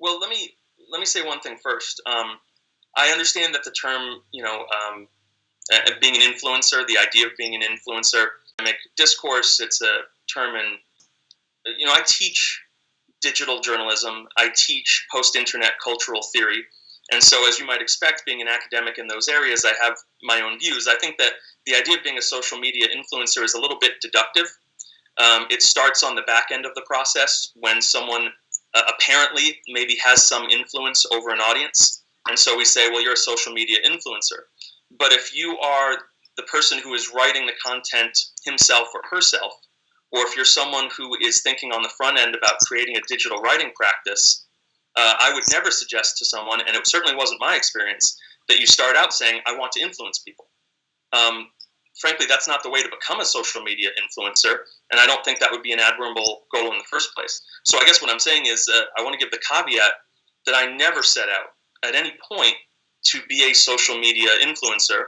Well, let me say one thing first. I understand that the term, being an influencer, the idea of being an influencer, academic discourse, it's a term in, I teach digital journalism. I teach post-internet cultural theory. And so, as you might expect, being an academic in those areas, I have my own views. I think that the idea of being a social media influencer is a little bit deductive. It starts on the back end of the process when someone apparently maybe has some influence over an audience. And so we say, well, you're a social media influencer. But if you are the person who is writing the content himself or herself, or if you're someone who is thinking on the front end about creating a digital writing practice, I would never suggest to someone, and it certainly wasn't my experience, that you start out saying, I want to influence people. Frankly, that's not the way to become a social media influencer, and I don't think that would be an admirable goal in the first place. So I guess what I'm saying is I want to give the caveat that I never set out at any point to be a social media influencer.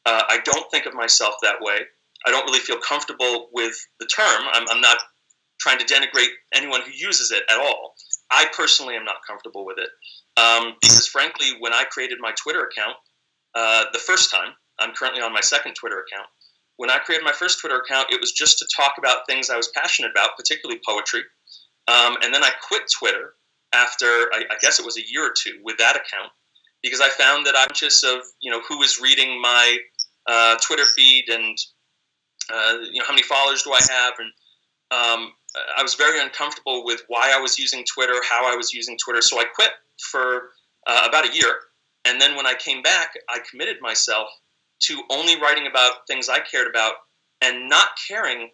I don't think of myself that way. I don't really feel comfortable with the term. I'm not trying to denigrate anyone who uses it at all. I personally am not comfortable with it because, frankly, when I created my Twitter account the first time, I'm currently on my second Twitter account. When I created my first Twitter account, it was just to talk about things I was passionate about, particularly poetry. And then I quit Twitter after, I guess it was a year or two with that account, because I found that I'm conscious of, who is reading my Twitter feed and, how many followers do I have. And I was very uncomfortable with why I was using Twitter, how I was using Twitter. So I quit for about a year. And then when I came back, I committed myself to only writing about things I cared about and not caring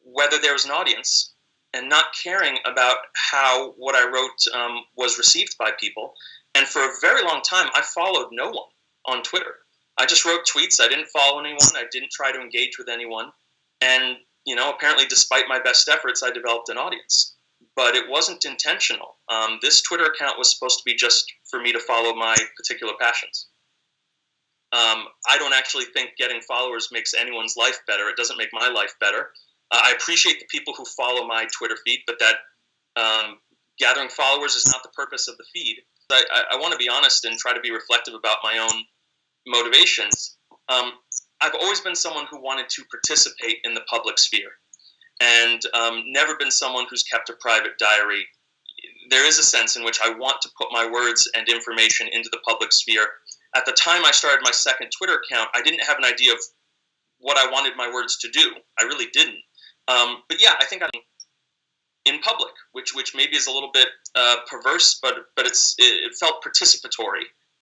whether there was an audience and not caring about how what I wrote was received by people. And for a very long time, I followed no one on Twitter. I just wrote tweets. I didn't follow anyone. I didn't try to engage with anyone. And, apparently despite my best efforts, I developed an audience. But it wasn't intentional. This Twitter account was supposed to be just for me to follow my particular passions. I don't actually think getting followers makes anyone's life better. It doesn't make my life better. I appreciate the people who follow my Twitter feed, but that gathering followers is not the purpose of the feed. I want to be honest and try to be reflective about my own motivations. I've always been someone who wanted to participate in the public sphere and never been someone who's kept a private diary. There is a sense in which I want to put my words and information into the public sphere. At the time I started my second Twitter account, I didn't have an idea of what I wanted my words to do. I really didn't. But yeah, I think I'm in public, which maybe is a little bit perverse, but it felt participatory.